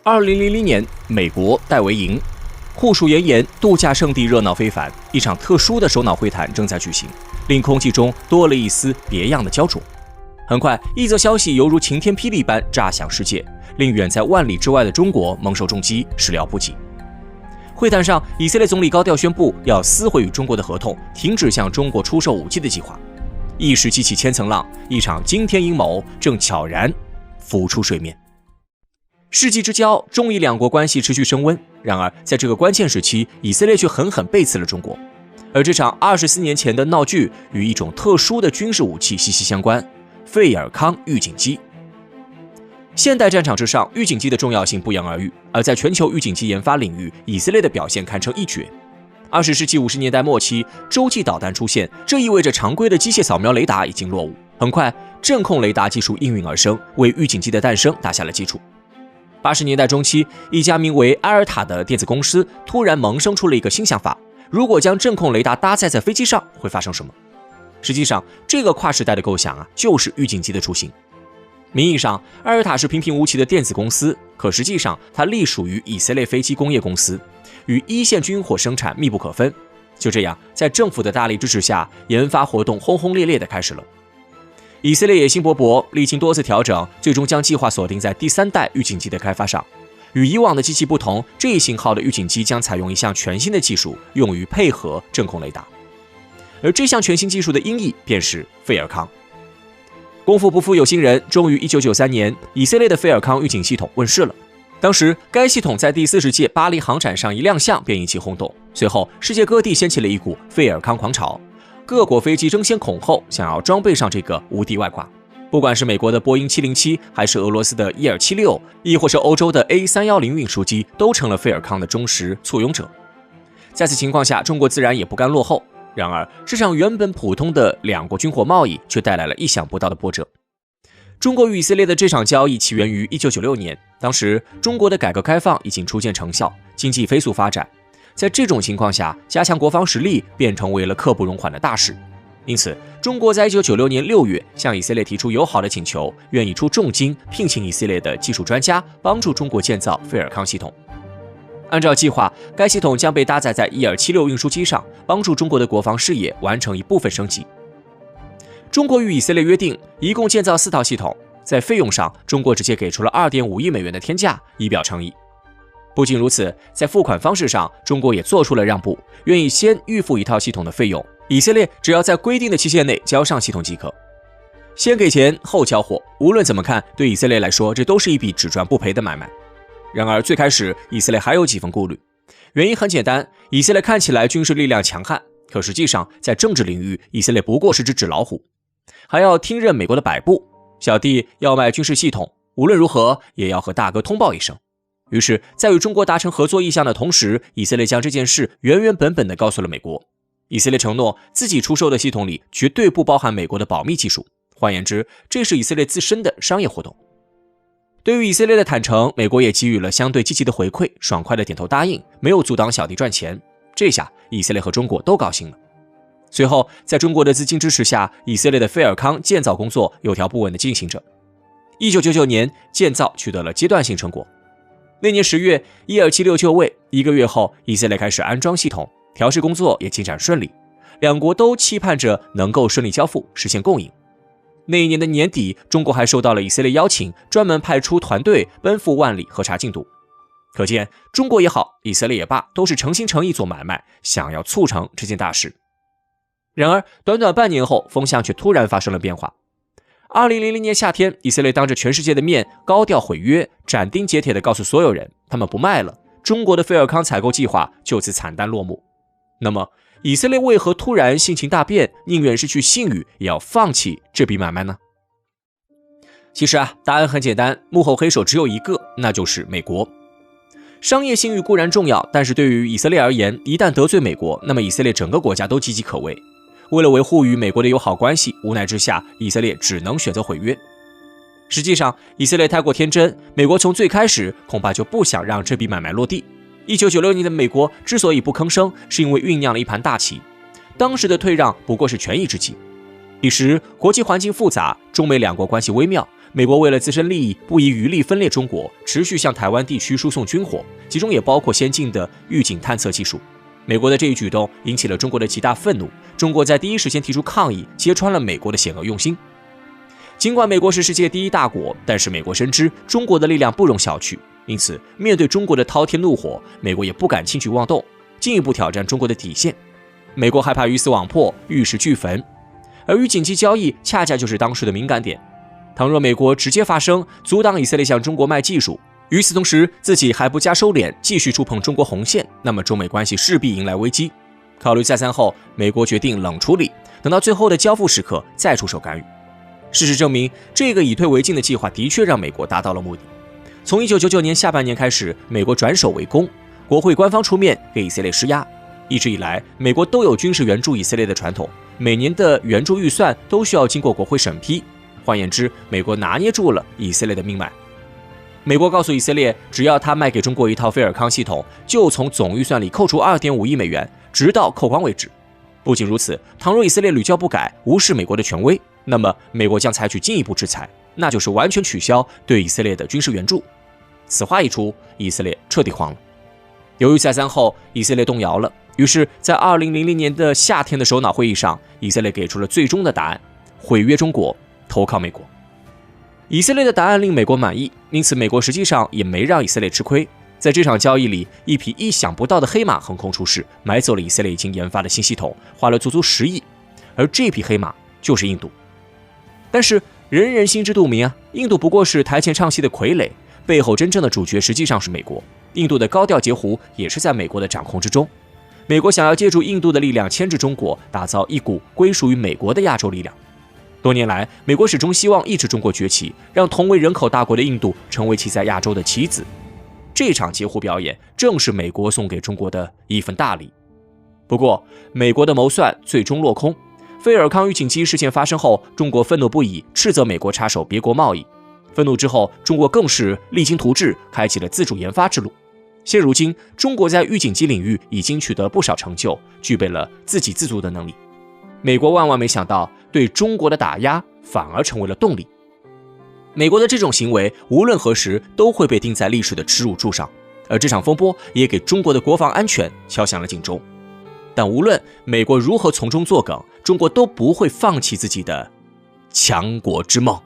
2000年，美国戴维营，酷暑炎炎，度假胜地热闹非凡，一场特殊的首脑会谈正在举行，令空气中多了一丝别样的焦灼。很快，一则消息犹如晴天霹雳般炸响世界，令远在万里之外的中国蒙受重击，始料不及。会谈上，以色列总理高调宣布要撕毁与中国的合同，停止向中国出售武器的计划，一时激起千层浪，一场惊天阴谋正悄然浮出水面。世纪之交，中以两国关系持续升温。然而，在这个关键时期，以色列却狠狠背刺了中国。而这场24年前的闹剧与一种特殊的军事武器息息相关——费尔康预警机。现代战场之上，预警机的重要性不言而喻。而在全球预警机研发领域，以色列的表现堪称一绝。20世纪50年代末期，洲际导弹出现，这意味着常规的机械扫描雷达已经落伍。很快，阵控雷达技术应运而生，为预警机的诞生打下了基础。80年代中期，一家名为埃尔塔的电子公司突然萌生出了一个新想法：如果将阵控雷达搭载在飞机上，会发生什么？实际上，这个跨时代的构想就是预警机的雏形。名义上，埃尔塔是平平无奇的电子公司，可实际上，它隶属于以色列飞机工业公司，与一线军火生产密不可分。就这样，在政府的大力支持下，研发活动轰轰烈烈地开始了。以色列野心勃勃，历经多次调整，最终将计划锁定在第3代预警机的开发上。与以往的机器不同，这一型号的预警机将采用一项全新的技术，用于配合阵控雷达。而这项全新技术的音译便是费尔康。功夫不负有心人，终于1993年，以色列的费尔康预警系统问世了。当时，该系统在第40届巴黎航展上一亮相便引起轰动，随后世界各地掀起了一股费尔康狂潮。各国飞机争先恐后，想要装备上这个无敌外挂。不管是美国的波音707，还是俄罗斯的伊尔76，亦或是欧洲的 A310 运输机，都成了费尔康的忠实簇拥者。在此情况下，中国自然也不甘落后。然而，这场原本普通的两国军火贸易却带来了意想不到的波折。中国与以色列的这场交易起源于1996年，当时中国的改革开放已经初见成效，经济飞速发展。在这种情况下，加强国防实力便成为了刻不容缓的大事。因此，中国在1996年6月向以色列提出友好的请求，愿意出重金聘请以色列的技术专家，帮助中国建造费尔康系统。按照计划，该系统将被搭载在伊尔76运输机上，帮助中国的国防事业完成一部分升级。中国与以色列约定，一共建造4套系统，在费用上，中国直接给出了2.5亿美元的天价，以表诚意。不仅如此，在付款方式上，中国也做出了让步，愿意先预付一套系统的费用，以色列只要在规定的期限内交上系统即可。先给钱后交货，无论怎么看，对以色列来说，这都是一笔只赚不赔的买卖。然而最开始，以色列还有几分顾虑，原因很简单，以色列看起来军事力量强悍，可实际上在政治领域，以色列不过是只纸老虎，还要听任美国的摆布。小弟要卖军事系统，无论如何也要和大哥通报一声。于是，在与中国达成合作意向的同时，以色列将这件事原原本本地告诉了美国。以色列承诺自己出售的系统里绝对不包含美国的保密技术，换言之，这是以色列自身的商业活动。对于以色列的坦诚，美国也给予了相对积极的回馈，爽快的点头答应，没有阻挡小弟赚钱。这下，以色列和中国都高兴了。随后，在中国的资金支持下，以色列的费尔康建造工作有条不紊地进行着。1999年，建造取得了阶段性成果。那年10月，伊尔76就位，1个月后，以色列开始安装系统，调试工作也进展顺利，两国都期盼着能够顺利交付，实现共赢。那一年的年底，中国还收到了以色列邀请，专门派出团队奔赴万里核查进度。可见，中国也好，以色列也罢，都是诚心诚意做买卖，想要促成这件大事。然而，短短半年后，风向却突然发生了变化。2000年夏天，以色列当着全世界的面高调毁约，斩钉截铁地告诉所有人，他们不卖了，中国的费尔康采购计划就此惨淡落幕。那么，以色列为何突然性情大变，宁愿失去信誉也要放弃这笔买卖呢？其实答案很简单，幕后黑手只有一个，那就是美国。商业信誉固然重要，但是对于以色列而言，一旦得罪美国，那么以色列整个国家都岌岌可危。为了维护与美国的友好关系，无奈之下，以色列只能选择毁约。实际上，以色列太过天真，美国从最开始恐怕就不想让这笔买卖落地。1996年的美国之所以不吭声，是因为酝酿了一盘大棋。当时的退让不过是权宜之计。彼时国际环境复杂，中美两国关系微妙，美国为了自身利益，不遗余力分裂中国，持续向台湾地区输送军火，其中也包括先进的预警探测技术。美国的这一举动引起了中国的极大愤怒，中国在第一时间提出抗议，揭穿了美国的险恶用心。尽管美国是世界第一大国，但是美国深知中国的力量不容小觑，因此面对中国的滔天怒火，美国也不敢轻举妄动，进一步挑战中国的底线。美国害怕鱼死网破，玉石俱焚，而预警机交易恰恰就是当时的敏感点。倘若美国直接发声，阻挡以色列向中国卖技术，与此同时自己还不加收敛，继续触碰中国红线，那么中美关系势必迎来危机。考虑再三后，美国决定冷处理，等到最后的交付时刻再出手干预。事实证明，这个以退为进的计划的确让美国达到了目的。从1999年下半年开始，美国转守为攻，国会官方出面给以色列施压。一直以来，美国都有军事援助以色列的传统，每年的援助预算都需要经过国会审批。换言之，美国拿捏住了以色列的命脉。美国告诉以色列，只要他卖给中国一套菲尔康系统，就从总预算里扣除2.5亿美元，直到扣光为止。不仅如此，倘若以色列屡教不改，无视美国的权威，那么美国将采取进一步制裁，那就是完全取消对以色列的军事援助。此话一出，以色列彻底慌了。由于再三后，以色列动摇了，于是，在2000年的夏天的首脑会议上，以色列给出了最终的答案：毁约中国，投靠美国。以色列的答案令美国满意，因此美国实际上也没让以色列吃亏。在这场交易里，一匹意想不到的黑马横空出世，买走了以色列已经研发的新系统，花了足足10亿，而这匹黑马就是印度。但是人人心知肚明啊，印度不过是台前唱戏的傀儡，背后真正的主角实际上是美国。印度的高调截胡也是在美国的掌控之中。美国想要借助印度的力量牵制中国，打造一股归属于美国的亚洲力量。多年来，美国始终希望抑制中国崛起，让同为人口大国的印度成为其在亚洲的棋子。这场截胡表演正是美国送给中国的一份大礼。不过，美国的谋算最终落空。菲尔康预警机事件发生后，中国愤怒不已，斥责美国插手别国贸易。愤怒之后，中国更是励精图治，开启了自主研发之路。现如今，中国在预警机领域已经取得不少成就，具备了自给自足的能力。美国万万没想到，对中国的打压反而成为了动力。美国的这种行为，无论何时都会被钉在历史的耻辱柱上，而这场风波也给中国的国防安全敲响了警钟。但无论美国如何从中作梗，中国都不会放弃自己的强国之梦。